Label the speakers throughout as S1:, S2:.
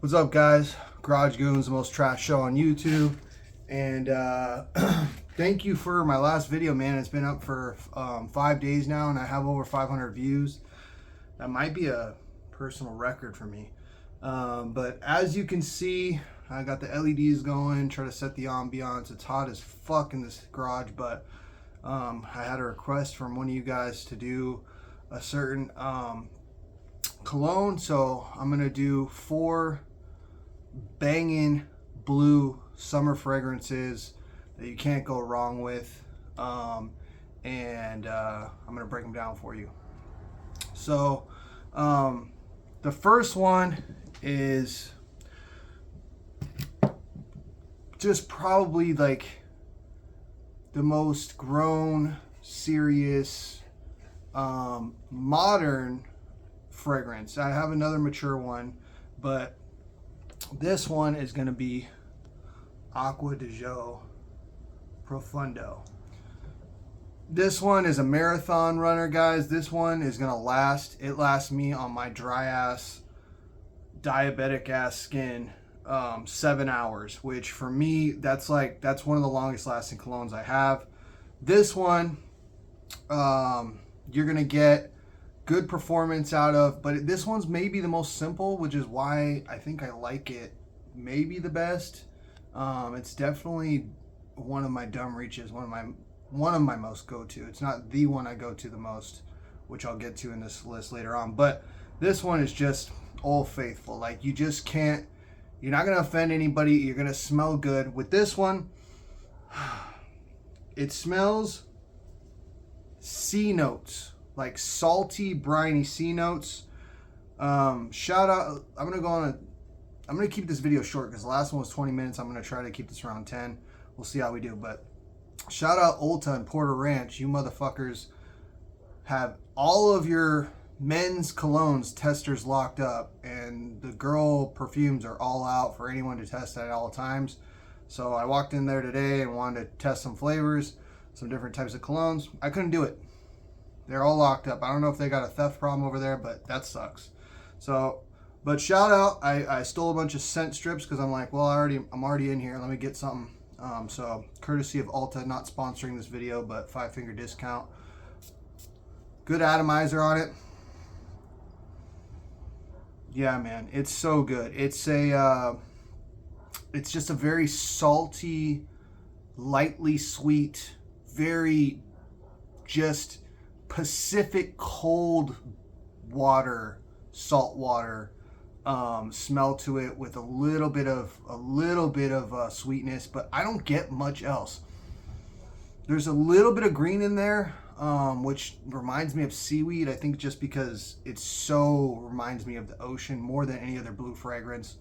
S1: What's up, guys? Garage Goons, the most trash show on YouTube. And thank you for my last video, man. It's been up for 5 days now, and I have over 500 views. That might be a personal record for me. But as you can see, I got the LEDs going, try to set the ambiance. It's hot as fuck in this garage, but I had a request from one of you guys to do a certain cologne, so I'm gonna do 4 banging blue summer fragrances that you can't go wrong with, and I'm gonna break them down for you. So the first one is just probably like the most grown, serious, modern fragrance. I have another mature one, but this one is going to be Acqua di Gio Profundo. This one is a marathon runner, guys. This one is going to last. It lasts me on my dry ass, diabetic ass skin 7 hours, which for me, that's one of the longest lasting colognes I have. This one, you're going to get good performance out of, but this one's maybe the most simple, which is why I think I like it maybe the best. It's definitely one of my dumb reaches, one of my most go-to. It's not the one I go to the most, which I'll get to in this list later on, but this one is just Old Faithful. Like, you just can't, you're not going to offend anybody. You're going to smell good with this one. It smells sea notes, like salty, briny sea notes. Shout out, I'm gonna keep this video short because the last one was 20 minutes. I'm gonna try to keep this around 10. We'll see how we do, but shout out Ulta and Porter Ranch. You motherfuckers have all of your men's colognes testers locked up, and the girl perfumes are all out for anyone to test at all times. So I walked in there today and wanted to test some flavors, some different types of colognes. I couldn't do it. They're all locked up. I don't know if they got a theft problem over there, but that sucks. So, but shout out, I stole a bunch of scent strips because I'm like, well, I'm already in here. Let me get something. So courtesy of Ulta, not sponsoring this video, but 5-finger discount. Good atomizer on it. Yeah, man, it's so good. It's just a very salty, lightly sweet, very just Pacific cold water, salt water smell to it, with a little bit of sweetness, but I don't get much else. There's a little bit of green in there, which reminds me of seaweed. I think just because it so reminds me of the ocean more than any other blue fragrance.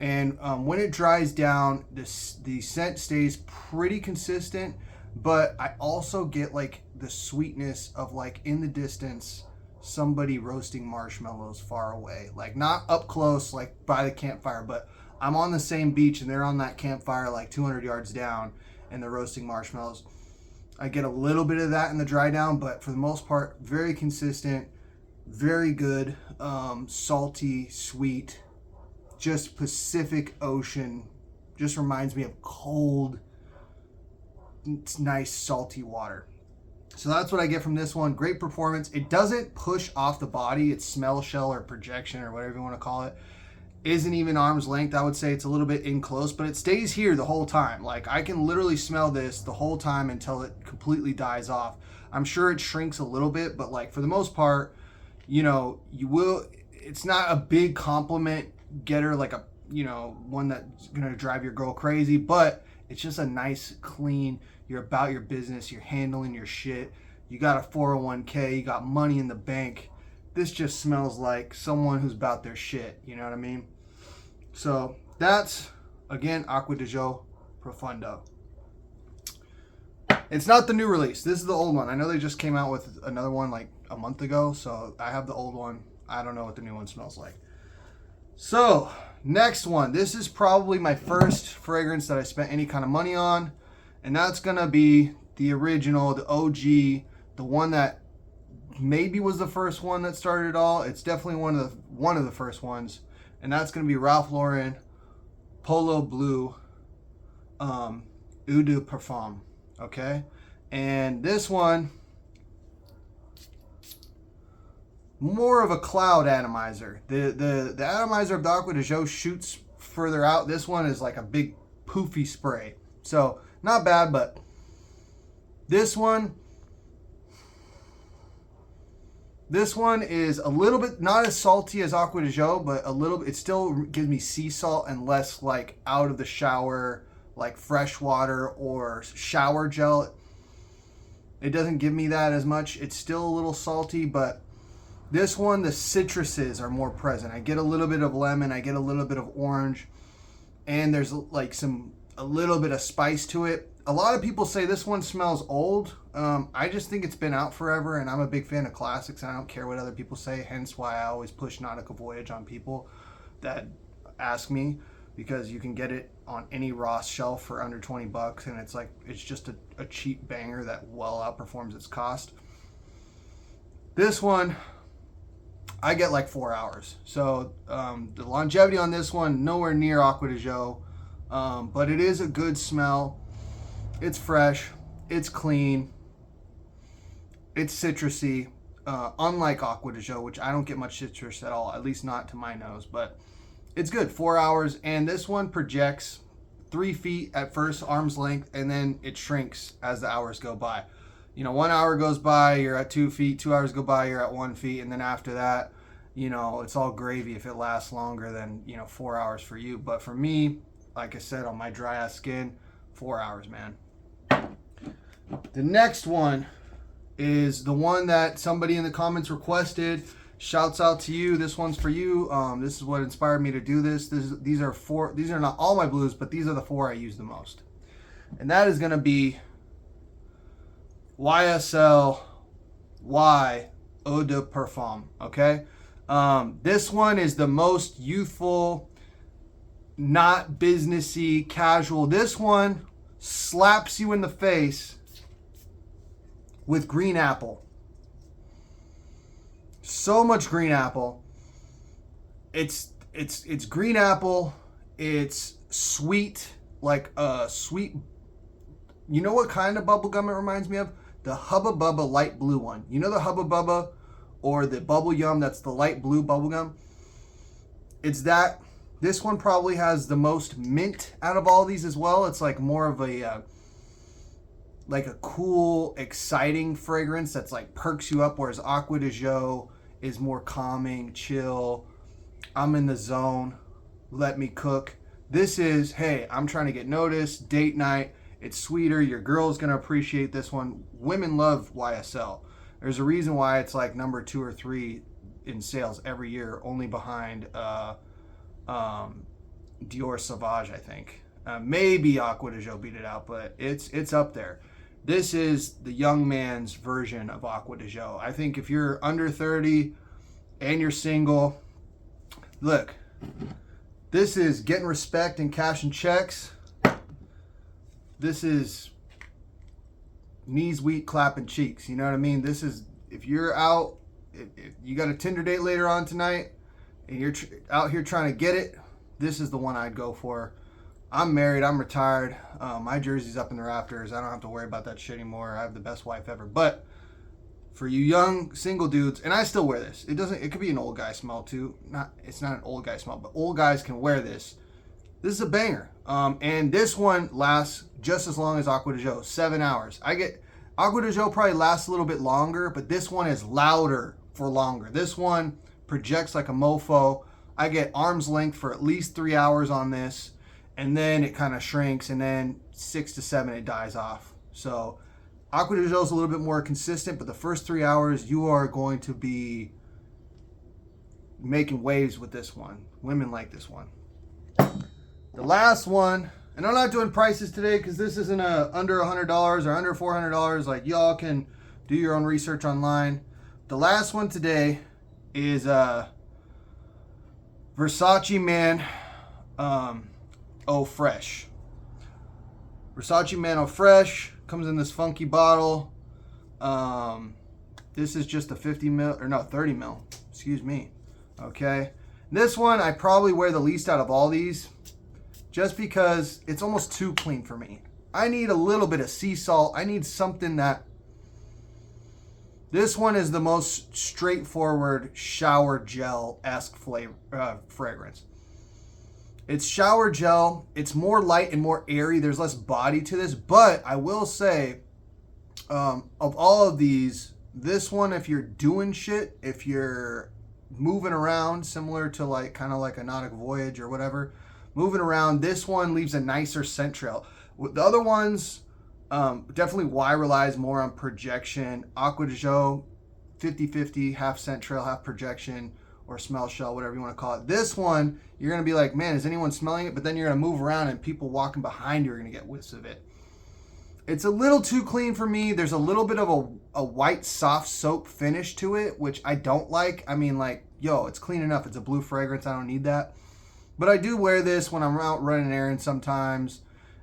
S1: And when it dries down, the scent stays pretty consistent, but I also get like the sweetness of, like, in the distance, somebody roasting marshmallows far away. Like, not up close, like by the campfire, but I'm on the same beach and they're on that campfire like 200 yards down and they're roasting marshmallows. I get a little bit of that in the dry down, but for the most part, very consistent, very good, salty, sweet, just Pacific Ocean. Just reminds me of cold, it's nice salty water. So that's what I get from this one. Great performance. It doesn't push off the body. Its smell shell or projection or whatever you want to call it isn't even arm's length. I would say it's a little bit in close, but it stays here the whole time. Like, I can literally smell this the whole time until it completely dies off. I'm sure it shrinks a little bit, but like for the most part, you know, it's not a big compliment getter, like a, you know, one that's gonna drive your girl crazy, but it's just a nice, clean, you're about your business, you're handling your shit, you got a 401k, you got money in the bank. This just smells like someone who's about their shit, you know what I mean? So that's, again, Acqua di Gio Profundo. It's not the new release. This is the old one. I know they just came out with another one like a month ago, so I have the old one. I don't know what the new one smells like. So, next one. This is probably my first fragrance that I spent any kind of money on, and that's gonna be the original, the OG, the one that maybe was the first one that started it all. It's definitely one of the first ones. and that's going to be Ralph Lauren Polo Blue Eau de Parfum. Okay, and this one, more of a cloud atomizer. The atomizer of the Aqua de Joe shoots further out. This one is like a big poofy spray. So not bad, but this one is a little bit not as salty as Aqua de Joe, but a little bit. It still gives me sea salt and less like out of the shower, like fresh water or shower gel. It doesn't give me that as much. It's still a little salty, but this one, the citruses are more present. I get a little bit of lemon, I get a little bit of orange, and there's like a little bit of spice to it. A lot of people say this one smells old. I just think it's been out forever, and I'm a big fan of classics, and I don't care what other people say, hence why I always push Nautica Voyage on people that ask me, because you can get it on any Ross shelf for under 20 bucks, and it's just a cheap banger that well outperforms its cost. This one, I get like 4 hours. So the longevity on this one, nowhere near Aqua de Joe, but it is a good smell. It's fresh, it's clean, it's citrusy, unlike Aqua de Joe, which I don't get much citrus at all, at least not to my nose, but it's good. 4 hours, and this one projects 3 feet at first, arm's length, and then it shrinks as the hours go by. 1 hour goes by, you're at 2 feet, 2 hours go by, you're at 1 feet, and then after that, it's all gravy if it lasts longer than, 4 hours for you. But for me, like I said, on my dry ass skin, 4 hours, man. The next one is the one that somebody in the comments requested. Shouts out to you. This one's for you. This is what inspired me to do this. These are not all my blues, but these are the 4 I use the most. And that is going to be YSL Y Eau de Parfum. Okay? This one is the most youthful, not businessy, casual. This one slaps you in the face with green apple. So much green apple. It's green apple. It's sweet, like a sweet. You know what kind of bubble gum it reminds me of? The Hubba Bubba light blue one. You know the Hubba Bubba or the Bubble Yum that's the light blue bubble gum? It's that. This one probably has the most mint out of all these as well. It's like more of a like a cool, exciting fragrance that's like perks you up, whereas Aqua de Joe is more calming, chill. I'm in the zone. Let me cook. This is, hey, I'm trying to get noticed. Date night. It's sweeter. Your girl's going to appreciate this one. Women love YSL. There's a reason why it's like number 2 or 3 in sales every year, only behind Dior Sauvage, I think. Maybe Aqua de Joe beat it out, but it's up there. This is the young man's version of Aqua de Joe. I think if you're under 30 and you're single, look, this is getting respect and cashing checks. This is knees weak, clapping cheeks. You know what I mean? This is, if you're out, if you got a Tinder date later on tonight and you're out here trying to get it, this is the one I'd go for. I'm married. I'm retired. My jersey's up in the rafters. I don't have to worry about that shit anymore. I have the best wife ever. But for you young single dudes, and I still wear this. It could be an old guy smell too. It's not an old guy smell, but old guys can wear this. This is a banger. And this one lasts just as long as Aqua de Joe, 7 hours. Aqua de Joe probably lasts a little bit longer, but this one is louder for longer. This one projects like a mofo. I get arm's length for at least 3 hours on this. And then it kind of shrinks, and then 6 to 7 it dies off. So Aqua de Joe is a little bit more consistent, but the first 3 hours you are going to be making waves with this one. Women like this one. The last one, and I'm not doing prices today because this isn't under $100 or under $400. Like, y'all can do your own research online. The last one today is Versace Man Eau Fresh. Versace Man Eau Fresh comes in this funky bottle. This is just a 30 mil, excuse me. Okay. This one, I probably wear the least out of all these just because it's almost too clean for me. I need a little bit of sea salt. I need something that... This one is the most straightforward shower gel-esque fragrance. It's shower gel. It's more light and more airy. There's less body to this. But I will say, of all of these, this one, if you're doing shit, if you're moving around, similar to like kind of like a Nautic Voyage or whatever, moving around, this one leaves a nicer scent trail. The other ones, definitely Y relies more on projection. Aqua de Jo, 50-50, half scent trail, half projection, or smell shell, whatever you want to call it. This one, you're going to be like, man, is anyone smelling it? But then you're going to move around and people walking behind you are going to get whiffs of it. It's a little too clean for me. There's a little bit of a white soft soap finish to it, which I don't like. I mean, like, yo, it's clean enough. It's a blue fragrance. I don't need that. But I do wear this when I'm out running errands sometimes.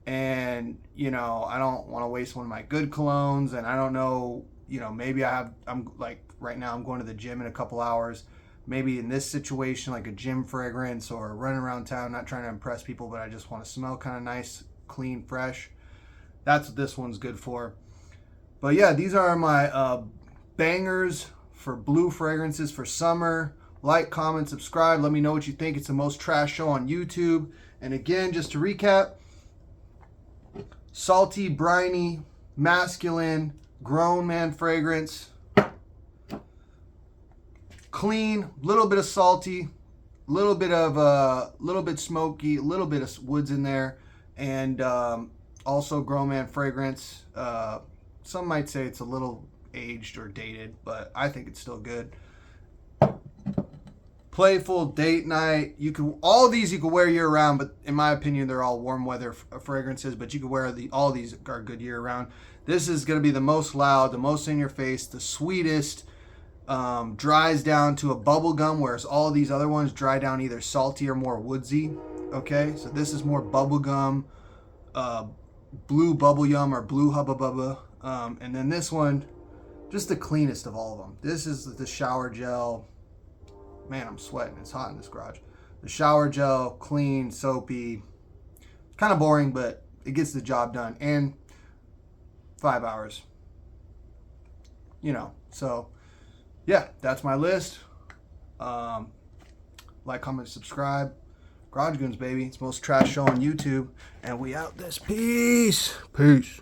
S1: And, you know, I don't want to waste one of my good colognes. And I don't know, you know, maybe I'm like, right now I'm going to the gym in a couple hours. Maybe in this situation, like a gym fragrance or running around town, not trying to impress people, but I just want to smell kind of nice, clean, fresh. That's what this one's good for. But yeah, these are my bangers for blue fragrances for summer. Like, comment, subscribe. Let me know what you think. It's the most trash show on YouTube. And again, just to recap, salty, briny, masculine, grown man fragrance. Clean, little bit of salty, little bit smoky, a little bit of woods in there, and also grown man fragrance. Some might say it's a little aged or dated, but I think it's still good. Playful, date night. All these you can wear year round, but in my opinion, they're all warm weather fragrances. But you can wear all these are good year round. This is going to be the most loud, the most in your face, the sweetest. Dries down to a bubble gum, whereas all these other ones dry down either salty or more woodsy. Okay, so this is more bubble gum, blue bubble yum or blue hubba bubba, and then this one, just the cleanest of all of them. This is the shower gel. Man, I'm sweating. It's hot in this garage. The shower gel, clean, soapy. It's kind of boring, but it gets the job done. And 5 hours. You know, so yeah, that's my list. Like, comment, subscribe. Garage Goons, baby. It's the most trash show on YouTube. And we out this. Peace. Peace.